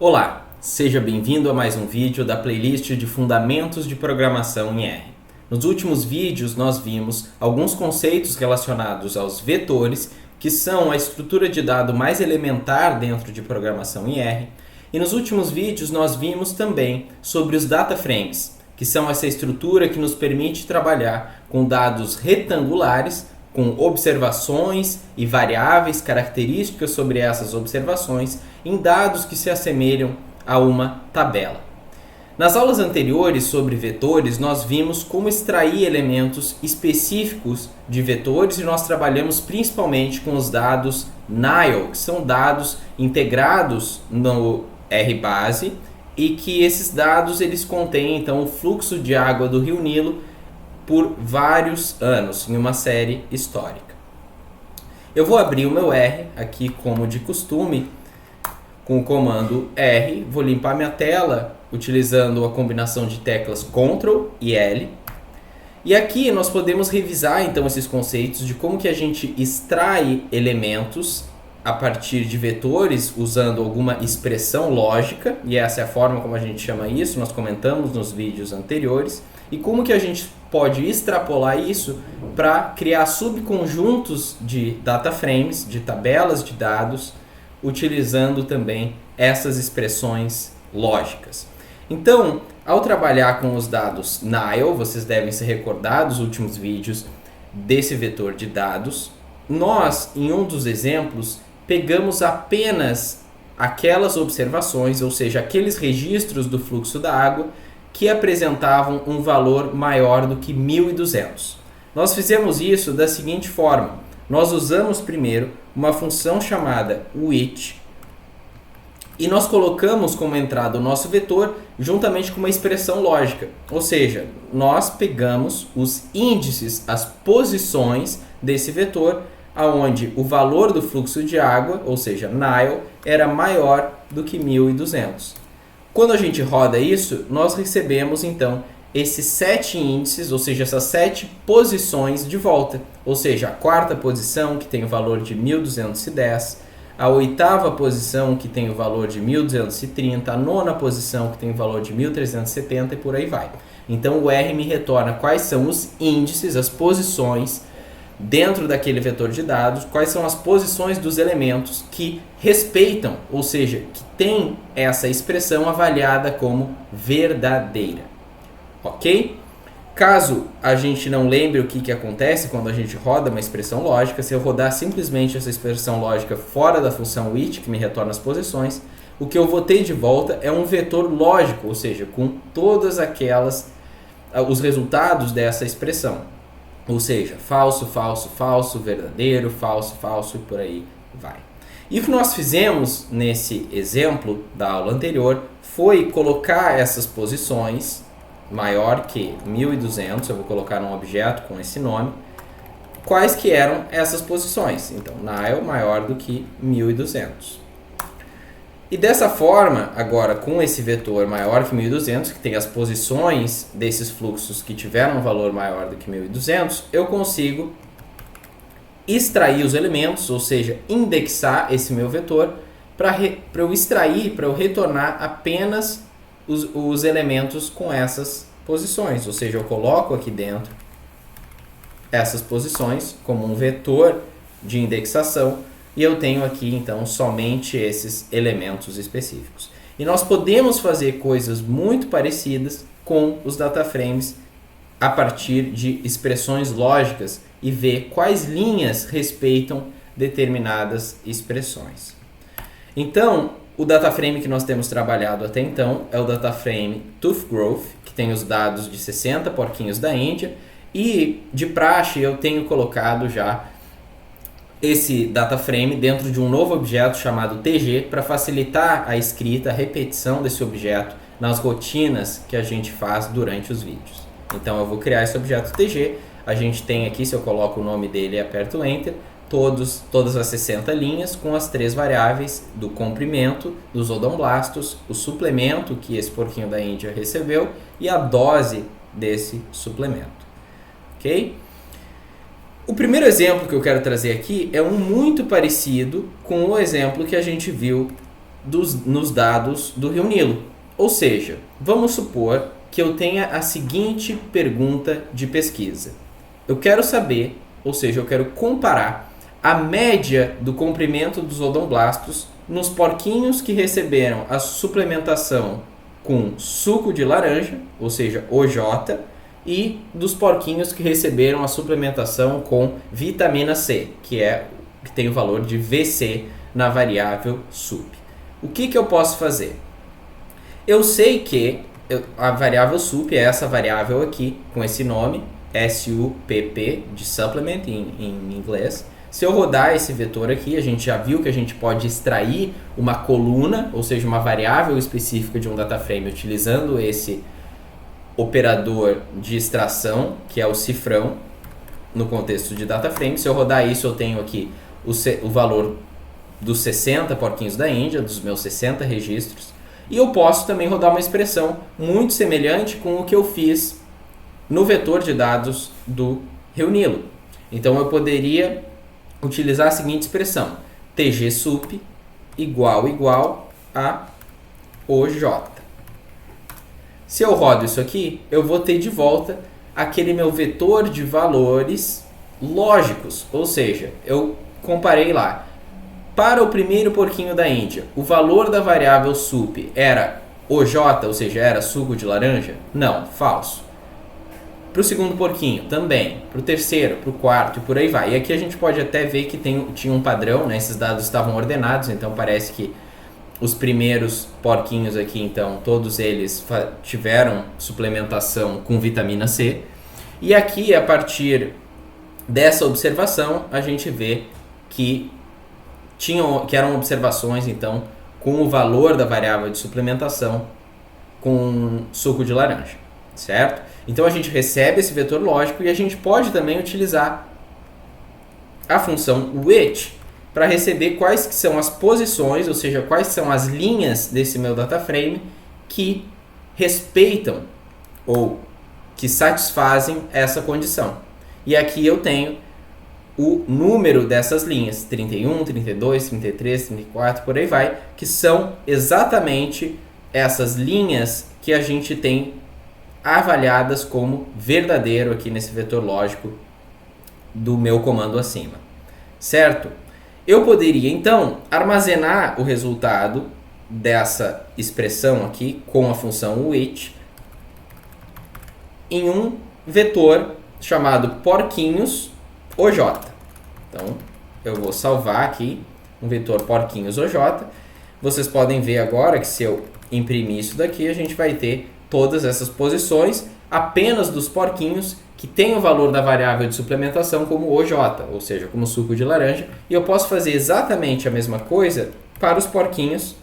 Olá, seja bem-vindo a mais um vídeo da playlist de Fundamentos de Programação em R. Nos últimos vídeos nós vimos alguns conceitos relacionados aos vetores, que são a estrutura de dado mais elementar dentro de programação em R. E nos últimos vídeos nós vimos também sobre os data frames, que são essa estrutura que nos permite trabalhar com dados retangulares, com observações e variáveis características sobre essas observações em dados que se assemelham a uma tabela. Nas aulas anteriores sobre vetores, nós vimos como extrair elementos específicos de vetores e nós trabalhamos principalmente com os dados Nile, que são dados integrados no RBase e que esses dados eles contêm então o fluxo de água do Rio Nilo por vários anos, em uma série histórica. Eu vou abrir o meu R aqui como de costume, com o comando R, vou limpar minha tela utilizando a combinação de teclas Ctrl e L. E aqui nós podemos revisar então esses conceitos de como que a gente extrai elementos a partir de vetores usando alguma expressão lógica, e essa é a forma como a gente chama isso, nós comentamos nos vídeos anteriores, e como que a gente pode extrapolar isso para criar subconjuntos de data frames, de tabelas de dados, utilizando também essas expressões lógicas. Então, ao trabalhar com os dados Nile, vocês devem se recordar dos últimos vídeos desse vetor de dados, nós, em um dos exemplos, pegamos apenas aquelas observações, ou seja, aqueles registros do fluxo da água que apresentavam um valor maior do que 1.200. Nós fizemos isso da seguinte forma: nós usamos primeiro uma função chamada which e nós colocamos como entrada o nosso vetor juntamente com uma expressão lógica, ou seja, nós pegamos os índices, as posições desse vetor, aonde o valor do fluxo de água, ou seja, Nile, era maior do que 1.200. Quando a gente roda isso, nós recebemos então esses 7 índices, ou seja, essas 7 posições de volta. Ou seja, a quarta posição, que tem o valor de 1.210, a oitava posição, que tem o valor de 1.230, a nona posição, que tem o valor de 1.370 e por aí vai. Então o R me retorna quais são os índices, as posições dentro daquele vetor de dados, quais são as posições dos elementos que respeitam, ou seja, que tem essa expressão avaliada como verdadeira. Ok? Caso a gente não lembre o que acontece quando a gente roda uma expressão lógica, se eu rodar simplesmente essa expressão lógica fora da função which, que me retorna as posições, o que eu vou ter de volta é um vetor lógico, ou seja, com todas os resultados dessa expressão. Ou seja, falso, falso, falso, verdadeiro, falso, falso e por aí vai. E o que nós fizemos nesse exemplo da aula anterior foi colocar essas posições maior que 1.200, eu vou colocar um objeto com esse nome, quais que eram essas posições. Então, Nile maior do que 1.200. E dessa forma, agora com esse vetor maior que 1.200, que tem as posições desses fluxos que tiveram um valor maior do que 1.200, eu consigo extrair os elementos, ou seja, indexar esse meu vetor para eu extrair, para eu retornar apenas os elementos com essas posições. Ou seja, eu coloco aqui dentro essas posições como um vetor de indexação e eu tenho aqui então somente esses elementos específicos. E nós podemos fazer coisas muito parecidas com os data frames a partir de expressões lógicas e ver quais linhas respeitam determinadas expressões. Então, o data frame que nós temos trabalhado até então é o data frame Tooth Growth, que tem os dados de 60 porquinhos da Índia, e de praxe eu tenho colocado já esse data frame dentro de um novo objeto chamado TG para facilitar a escrita, a repetição desse objeto nas rotinas que a gente faz durante os vídeos. Então eu vou criar esse objeto TG, a gente tem aqui, se eu coloco o nome dele e aperto Enter, todas as 60 linhas com as 3 variáveis do comprimento dos odomblastos, o suplemento que esse porquinho da Índia recebeu e a dose desse suplemento. Ok? O primeiro exemplo que eu quero trazer aqui é um muito parecido com o exemplo que a gente viu nos dados do Rio Nilo. Ou seja, vamos supor que eu tenha a seguinte pergunta de pesquisa. Eu quero saber, ou seja, eu quero comparar a média do comprimento dos odomblastos nos porquinhos que receberam a suplementação com suco de laranja, ou seja, OJ, e dos porquinhos que receberam a suplementação com vitamina C, que tem o valor de VC na variável SUP. O que eu posso fazer? Eu sei que a variável SUP é essa variável aqui, com esse nome, SUPP, de supplement em inglês. Se eu rodar esse vetor aqui, a gente já viu que a gente pode extrair uma coluna, ou seja, uma variável específica de um data frame utilizando esse operador de extração, que é o cifrão, no contexto de data frame. Se eu rodar isso, eu tenho aqui o valor dos 60 porquinhos da Índia, dos meus 60 registros. E eu posso também rodar uma expressão muito semelhante com o que eu fiz no vetor de dados do Rio Nilo. Então eu poderia utilizar a seguinte expressão: tgsup igual a OJ. Se eu rodo isso aqui, eu vou ter de volta aquele meu vetor de valores lógicos, ou seja, eu comparei lá. Para o primeiro porquinho da Índia, o valor da variável SUP era OJ, ou seja, era suco de laranja? Não, falso. Para o segundo porquinho, também. Para o terceiro, para o quarto e por aí vai. E aqui a gente pode até ver que tinha um padrão, né? Esses dados estavam ordenados, então parece que os primeiros porquinhos aqui, então, todos eles tiveram suplementação com vitamina C. E aqui, a partir dessa observação, a gente vê que eram observações, então, com o valor da variável de suplementação com suco de laranja, certo? Então a gente recebe esse vetor lógico e a gente pode também utilizar a função which para receber quais que são as posições, ou seja, quais são as linhas desse meu data frame que respeitam ou que satisfazem essa condição. E aqui eu tenho o número dessas linhas, 31, 32, 33, 34, por aí vai, que são exatamente essas linhas que a gente tem avaliadas como verdadeiro aqui nesse vetor lógico do meu comando acima, certo? Eu poderia então armazenar o resultado dessa expressão aqui com a função which em um vetor chamado porquinhos OJ. Então eu vou salvar aqui um vetor porquinhos OJ. Vocês podem ver agora que se eu imprimir isso daqui, a gente vai ter todas essas posições apenas dos porquinhos que tem o valor da variável de suplementação como OJ, ou seja, como suco de laranja, e eu posso fazer exatamente a mesma coisa para os porquinhos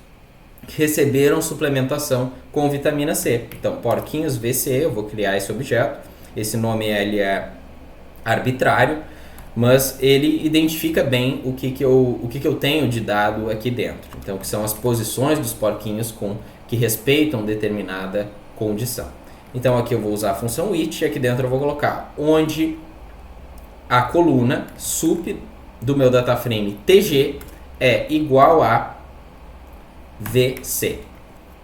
que receberam suplementação com vitamina C. Então, porquinhos VC, eu vou criar esse objeto, esse nome ele é arbitrário, mas ele identifica bem o que eu tenho de dado aqui dentro. Então, que são as posições dos porquinhos que respeitam determinada condição. Então aqui eu vou usar a função which e aqui dentro eu vou colocar onde a coluna sup do meu data frame TG é igual a VC,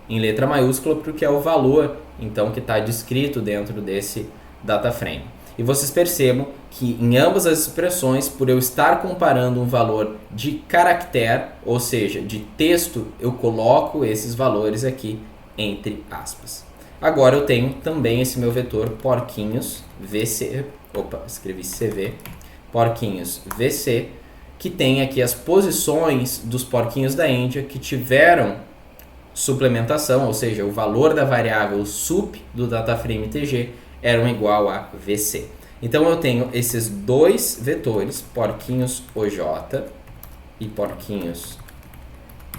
em letra maiúscula, porque é o valor então que está descrito dentro desse data frame. E vocês percebam que em ambas as expressões, por eu estar comparando um valor de caractere, ou seja, de texto, eu coloco esses valores aqui entre aspas. Agora eu tenho também esse meu vetor porquinhos VC, escrevi CV, porquinhos VC, que tem aqui as posições dos porquinhos da Índia que tiveram suplementação, ou seja, o valor da variável sup do dataframe TG eram igual a VC. Então eu tenho esses dois vetores, porquinhos OJ e porquinhos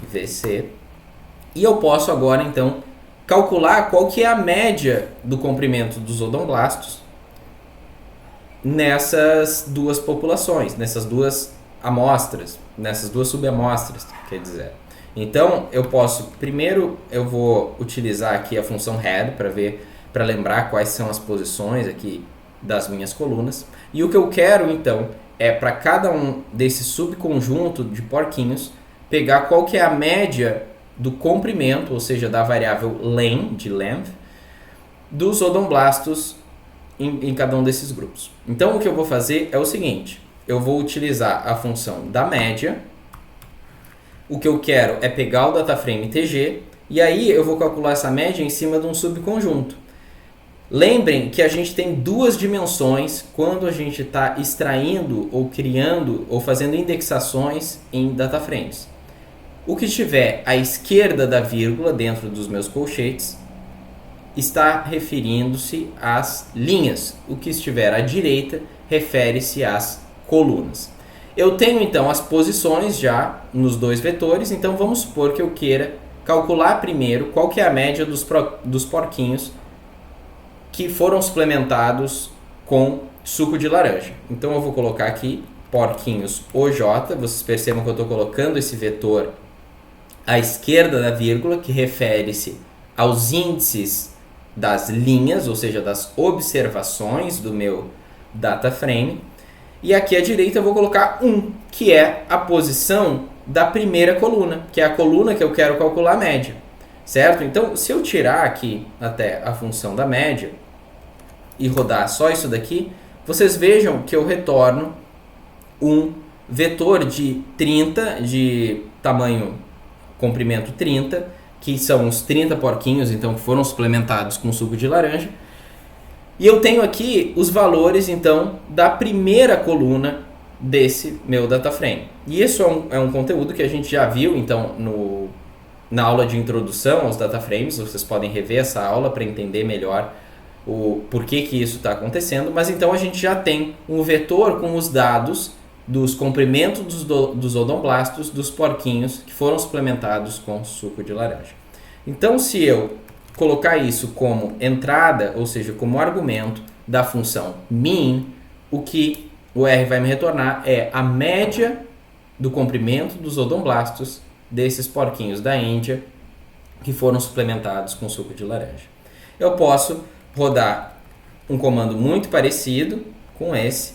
VC, e eu posso agora então calcular qual que é a média do comprimento dos odomblastos nessas duas populações, nessas duas amostras, nessas duas subamostras, quer dizer. Então, primeiro eu vou utilizar aqui a função head para lembrar quais são as posições aqui das minhas colunas. E o que eu quero então é para cada um desses subconjunto de porquinhos pegar qual que é a média do comprimento, ou seja, da variável len, de length, dos odomblastos em cada um desses grupos. Então o que eu vou fazer é o seguinte, eu vou utilizar a função da média, o que eu quero é pegar o dataframe TG, e aí eu vou calcular essa média em cima de um subconjunto. Lembrem que a gente tem duas dimensões quando a gente está extraindo ou criando ou fazendo indexações em dataframes. O que estiver à esquerda da vírgula dentro dos meus colchetes está referindo-se às linhas. O que estiver à direita refere-se às colunas. Eu tenho então as posições já nos dois vetores, então vamos supor que eu queira calcular primeiro qual que é a média dos porquinhos que foram suplementados com suco de laranja. Então eu vou colocar aqui porquinhos OJ, vocês percebam que eu estou colocando esse vetor à esquerda da vírgula, que refere-se aos índices das linhas, ou seja, das observações do meu data frame. E aqui à direita eu vou colocar 1, que é a posição da primeira coluna, que é a coluna que eu quero calcular a média, certo? Então, se eu tirar aqui até a função da média e rodar só isso daqui, vocês vejam que eu retorno um vetor de 30, de tamanho comprimento 30, que são os 30 porquinhos, então, que foram suplementados com suco de laranja. E eu tenho aqui os valores, então, da primeira coluna desse meu dataframe. E isso é um conteúdo que a gente já viu, então, na aula de introdução aos dataframes. Vocês podem rever essa aula para entender melhor o porquê que isso está acontecendo. Mas, então, a gente já tem um vetor com os dados dos comprimentos dos odomblastos dos porquinhos que foram suplementados com suco de laranja. Então, se eu colocar isso como entrada, ou seja, como argumento da função min, o que o R vai me retornar é a média do comprimento dos odomblastos desses porquinhos da Índia que foram suplementados com suco de laranja. Eu posso rodar um comando muito parecido com esse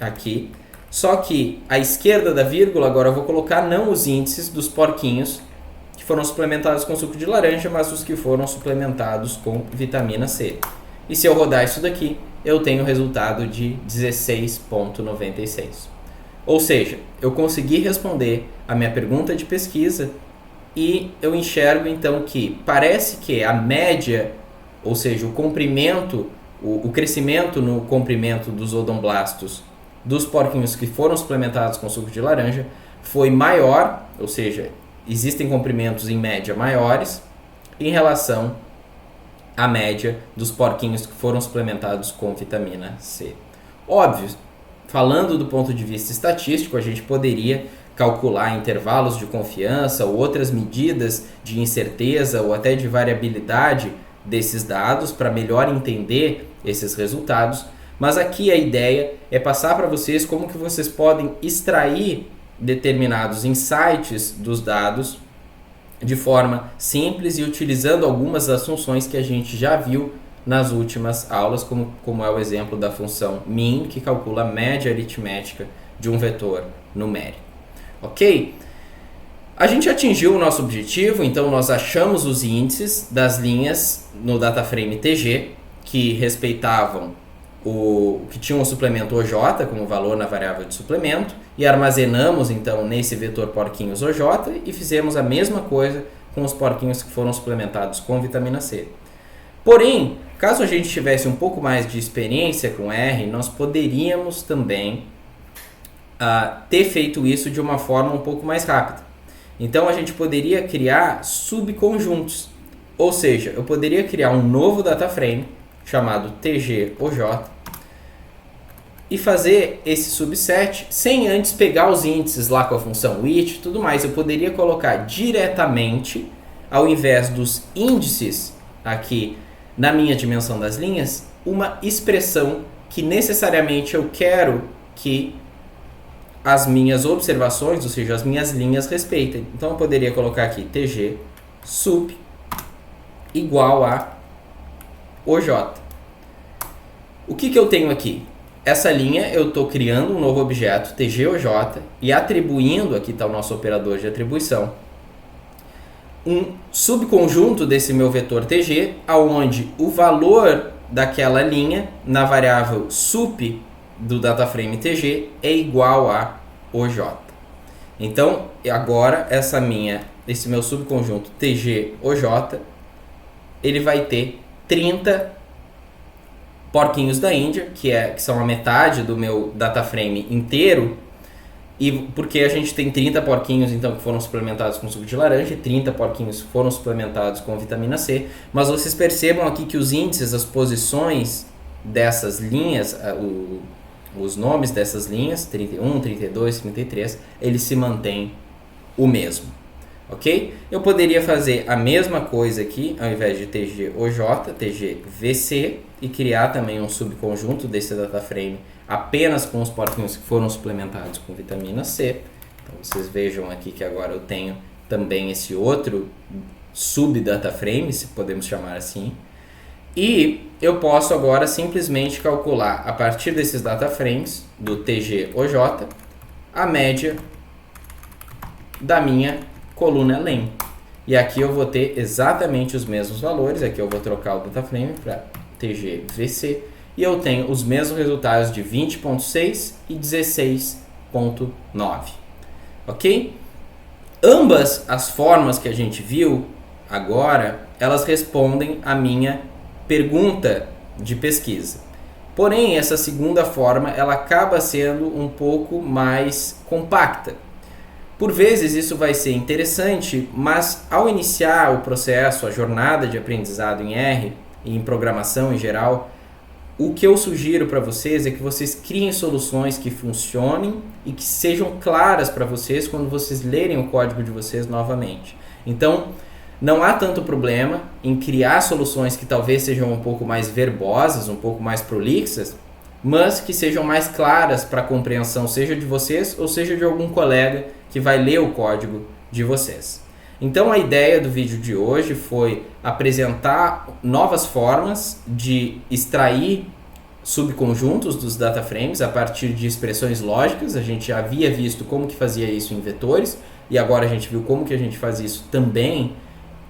aqui, só que à esquerda da vírgula agora eu vou colocar não os índices dos porquinhos que foram suplementados com suco de laranja, mas os que foram suplementados com vitamina C. E se eu rodar isso daqui, eu tenho o resultado de 16,96. Ou seja, eu consegui responder a minha pergunta de pesquisa e eu enxergo então que parece que a média, ou seja, o comprimento, o crescimento no comprimento dos odomblastos dos porquinhos que foram suplementados com suco de laranja foi maior, ou seja, existem comprimentos em média maiores em relação à média dos porquinhos que foram suplementados com vitamina C. Óbvio, falando do ponto de vista estatístico, a gente poderia calcular intervalos de confiança ou outras medidas de incerteza ou até de variabilidade desses dados para melhor entender esses resultados, mas aqui a ideia é passar para vocês como que vocês podem extrair determinados insights dos dados de forma simples e utilizando algumas das funções que a gente já viu nas últimas aulas, como é o exemplo da função min, que calcula a média aritmética de um vetor numérico. Ok? A gente atingiu o nosso objetivo, então nós achamos os índices das linhas no dataframe TG que respeitavam que tinham o suplemento OJ como valor na variável de suplemento e armazenamos então nesse vetor porquinhos OJ e fizemos a mesma coisa com os porquinhos que foram suplementados com vitamina C. Porém, caso a gente tivesse um pouco mais de experiência com R, nós poderíamos também ter feito isso de uma forma um pouco mais rápida. Então a gente poderia criar subconjuntos, ou seja, eu poderia criar um novo dataframe chamado TG-OJ e fazer esse subset sem antes pegar os índices lá com a função which e tudo mais. Eu poderia colocar diretamente, ao invés dos índices aqui na minha dimensão das linhas, uma expressão que necessariamente eu quero que as minhas observações, ou seja, as minhas linhas respeitem. Então eu poderia colocar aqui TG sub igual a OJ. O que eu tenho aqui? Essa linha eu estou criando um novo objeto, TGOJ, e atribuindo, aqui está o nosso operador de atribuição, um subconjunto desse meu vetor TG, aonde o valor daquela linha na variável sup do dataframe TG é igual a OJ. Então, agora esse meu subconjunto TG OJ, ele vai ter 30 porquinhos da Índia, que são a metade do meu dataframe inteiro, e porque a gente tem 30 porquinhos então que foram suplementados com suco de laranja e 30 porquinhos foram suplementados com vitamina C, mas vocês percebam aqui que os índices, as posições dessas linhas, os nomes dessas linhas, 31, 32, 33, eles se mantêm o mesmo, ok? Eu poderia fazer a mesma coisa aqui, ao invés de TG-OJ, TG-VC, e criar também um subconjunto desse dataframe apenas com os porquinhos que foram suplementados com vitamina C. Então vocês vejam aqui que agora eu tenho também esse outro sub-dataframe, se podemos chamar assim. E eu posso agora simplesmente calcular, a partir desses dataframes, do TG-OJ, a média da minha coluna LEM. E aqui eu vou ter exatamente os mesmos valores. Aqui eu vou trocar o dataframe para TG-VC. E eu tenho os mesmos resultados de 20.6 e 16.9. Ok? Ambas as formas que a gente viu agora, elas respondem à minha pergunta de pesquisa. Porém, essa segunda forma, ela acaba sendo um pouco mais compacta. Por vezes isso vai ser interessante, mas ao iniciar o processo, a jornada de aprendizado em R e em programação em geral, o que eu sugiro para vocês é que vocês criem soluções que funcionem e que sejam claras para vocês quando vocês lerem o código de vocês novamente. Então, não há tanto problema em criar soluções que talvez sejam um pouco mais verbosas, um pouco mais prolixas, mas que sejam mais claras para a compreensão, seja de vocês ou seja de algum colega que vai ler o código de vocês. Então a ideia do vídeo de hoje foi apresentar novas formas de extrair subconjuntos dos dataframes a partir de expressões lógicas. A gente já havia visto como que fazia isso em vetores e agora a gente viu como que a gente faz isso também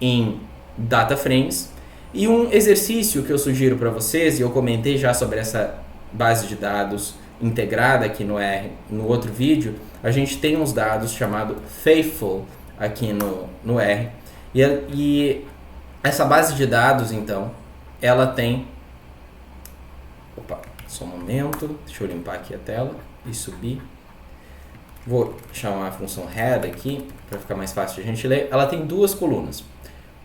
em dataframes. E um exercício que eu sugiro para vocês, e eu comentei já sobre essa base de dados integrada aqui no R, no outro vídeo, a gente tem uns dados chamado Faithful aqui no R. E essa base de dados, então, ela tem... Opa, só um momento. Deixa eu limpar aqui a tela e subir. Vou chamar a função head aqui, para ficar mais fácil de a gente ler. Ela tem duas colunas.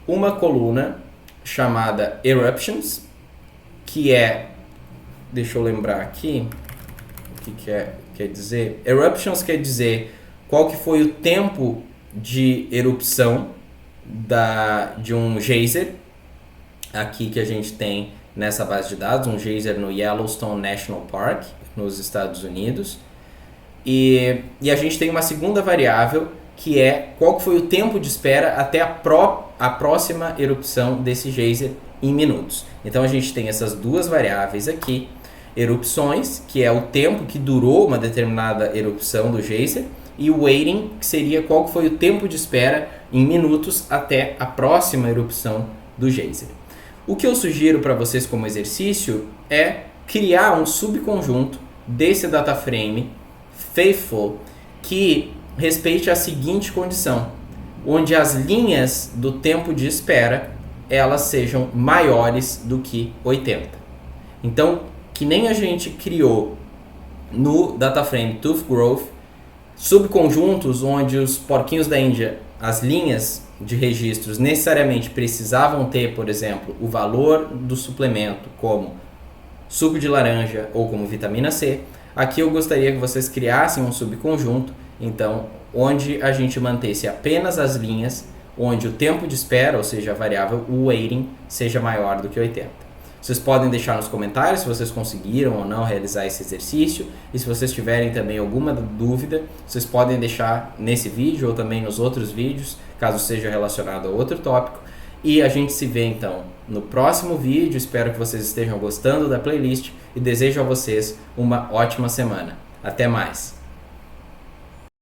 Uma coluna chamada Eruptions, que é... Deixa eu lembrar aqui o que quer dizer. Eruptions quer dizer qual que foi o tempo de erupção de um geyser, aqui que a gente tem nessa base de dados, um geyser no Yellowstone National Park, nos Estados Unidos. E a gente tem uma segunda variável, que é qual que foi o tempo de espera até a próxima erupção desse geyser em minutos. Então a gente tem essas duas variáveis aqui, erupções, que é o tempo que durou uma determinada erupção do geyser, e o waiting, que seria qual foi o tempo de espera em minutos até a próxima erupção do geyser. O que eu sugiro para vocês como exercício é criar um subconjunto desse dataframe Faithful que respeite a seguinte condição, onde as linhas do tempo de espera elas sejam maiores do que 80. Então, que nem a gente criou no dataframe Tooth Growth, subconjuntos onde os porquinhos da Índia, as linhas de registros necessariamente precisavam ter, por exemplo, o valor do suplemento como suco de laranja ou como vitamina C. Aqui eu gostaria que vocês criassem um subconjunto, então, onde a gente mantesse apenas as linhas, onde o tempo de espera, ou seja, a variável o waiting, seja maior do que 80. Vocês podem deixar nos comentários se vocês conseguiram ou não realizar esse exercício. E se vocês tiverem também alguma dúvida, vocês podem deixar nesse vídeo ou também nos outros vídeos, caso seja relacionado a outro tópico. E a gente se vê então no próximo vídeo. Espero que vocês estejam gostando da playlist e desejo a vocês uma ótima semana. Até mais!